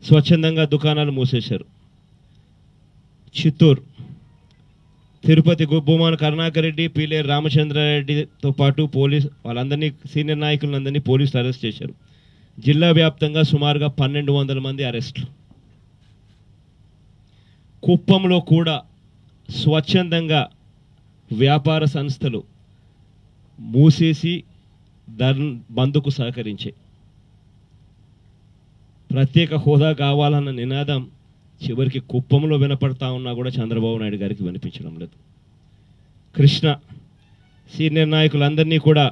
స్వచ్ఛందంగా దుకాణాలు మూసేశారు. చిత్తూరు, తిరుపతి భూమాన కరుణాకర్ రెడ్డి, పీలేరు రామచంద్రారెడ్డితో పాటు వాళ్ళందరినీ సీనియర్ నాయకులందరినీ పోలీసులు అరెస్ట్ చేశారు. జిల్లా వ్యాప్తంగా సుమారుగా 1200 మంది అరెస్టులు. కుప్పంలో కూడా స్వచ్ఛందంగా వ్యాపార సంస్థలు మూసేసి బంద్కు సహకరించాయి. ప్రత్యేక హోదా కావాలన్న నినాదం చివరికి కుప్పంలో వినపడతా ఉన్నా కూడా చంద్రబాబు నాయుడు గారికి వినిపించడం లేదు. కృష్ణ సీనియర్ నాయకులందరినీ కూడా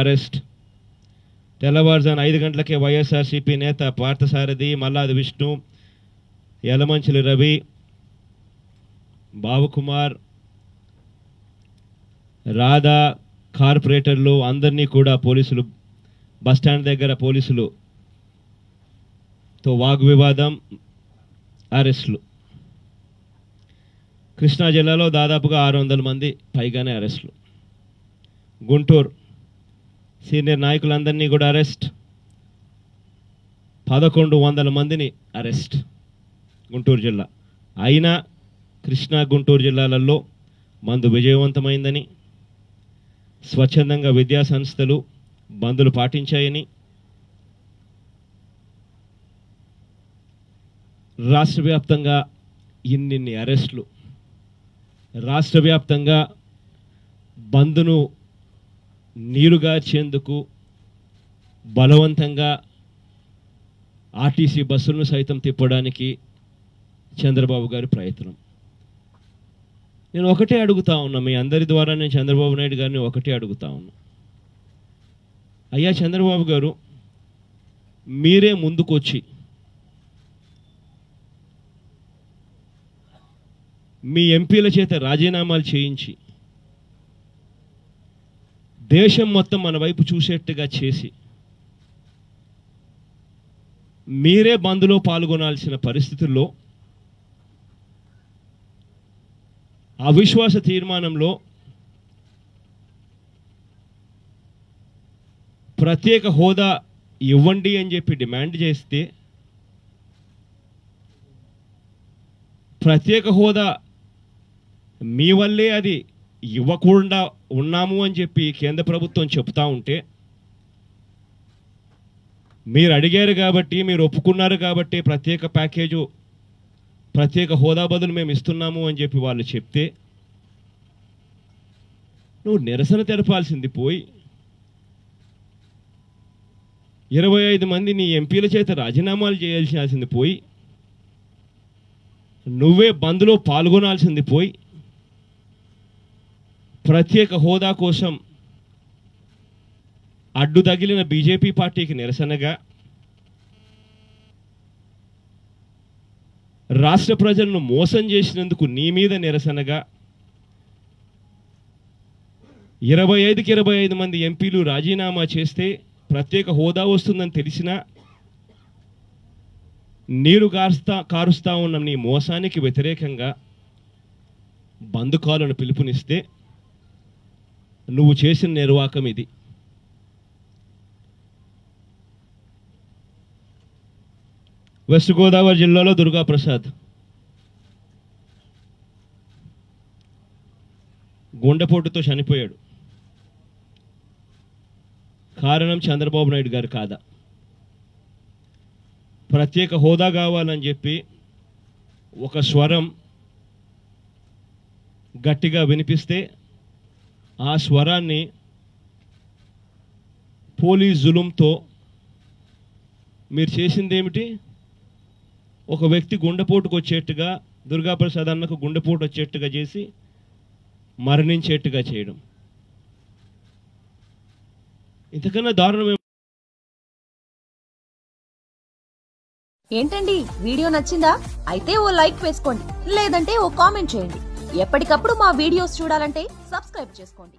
అరెస్ట్. తెల్లవారుజామున 5 గంటలకే వైఎస్ఆర్సీపీ నేత పార్థసారథి, మల్లాది విష్ణు, యలమంచిలి రవి, బాబుకుమార్, రాధా, కార్పొరేటర్లు అందరినీ కూడా పోలీసులు బస్టాండ్ దగ్గర పోలీసులతో వాగ్వివాదం, అరెస్టులు. కృష్ణా జిల్లాలో దాదాపుగా 600 మంది పైగానే అరెస్టులు. గుంటూరు సీనియర్ నాయకులందరినీ కూడా అరెస్ట్. 1100 మందిని అరెస్ట్ గుంటూరు జిల్లా. అయినా కృష్ణా గుంటూరు జిల్లాలలో మందు విజయవంతమైందని, స్వచ్ఛందంగా విద్యా సంస్థలు బందులు పాటించాయని, రాష్ట్ర వ్యాప్తంగా ఇన్ని అరెస్టులు, రాష్ట్ర వ్యాప్తంగా బంద్ను నీరుగార్చేందుకు బలవంతంగా ఆర్టీసీ బస్సులను సైతం తిప్పడానికి చంద్రబాబు గారి ప్రయత్నం. నేను ఒకటే అడుగుతా ఉన్నా, మీ అందరి ద్వారా నేను చంద్రబాబు నాయుడు గారిని ఒకటే అడుగుతా ఉన్నా. అయ్యా చంద్రబాబు గారు, మీరే ముందుకొచ్చి మీ ఎంపీల చేత రాజీనామాలు చేయించి దేశం మొత్తం మన వైపు చూసేట్టుగా చేసి మీరే బంద్లో పాల్గొనాల్సిన పరిస్థితుల్లో అవిశ్వాస తీర్మానంలో ప్రత్యేక హోదా ఇవ్వండి అని చెప్పి డిమాండ్ చేస్తే, ప్రత్యేక హోదా మీ వల్లే అది ఇవ్వకుండా ఉన్నాము అని చెప్పి కేంద్ర ప్రభుత్వం చెప్తా ఉంటే, మీరు అడిగారు కాబట్టి, మీరు ఒప్పుకున్నారు కాబట్టి ప్రత్యేక ప్యాకేజు, ప్రత్యేక హోదా బదులు మేము ఇస్తున్నాము అని చెప్పి వాళ్ళు చెప్తే, నువ్వు నిరసన తెలపాల్సింది పోయి 25 మంది నీ ఎంపీల చేత రాజీనామాలు చేయాల్సింది పోయి, నువ్వే బంద్లో పాల్గొనాల్సింది పోయి, ప్రత్యేక హోదా కోసం అడ్డు తగిలిన బీజేపీ పార్టీకి నిరసనగా, రాష్ట్ర ప్రజలను మోసం చేసినందుకు నీ మీద నిరసనగా 25కి 25 మంది ఎంపీలు రాజీనామా చేస్తే ప్రత్యేక హోదా వస్తుందని తెలిసినా నీరు కారుస్తా ఉన్న నీ మోసానికి వ్యతిరేకంగా బంధుకాలను పిలుపునిస్తే నువ్వు చేసిన నిర్వాకం ఇది. వెస్ట్ గోదావరి జిల్లాలో దుర్గాప్రసాద్ గుండెపోటుతో చనిపోయాడు. కారణం చంద్రబాబు నాయుడు గారు కాదా? ప్రత్యేక హోదా కావాలని చెప్పి ఒక స్వరం గట్టిగా వినిపిస్తే ఆ స్వరాన్ని పోలీస్ జులుంతో మీరు చేసింది ఏమిటి? ఒక వ్యక్తి గుండెపోటుకు వచ్చేట్టుగా, దుర్గాప్రసాద్ అన్నకు గుండెపోటు వచ్చేట్టుగా చేసి మరణించేట్టుగా చేయడం. ఇంతకన్నా దారుణం ఏంటండి? వీడియో నచ్చిందా? అయితే ఓ లైక్ వేసుకోండి, లేదంటే ఓ కామెంట్ చేయండి. ఎప్పటికప్పుడు మా వీడియోస్ చూడాలంటే సబ్స్క్రైబ్ చేసుకోండి.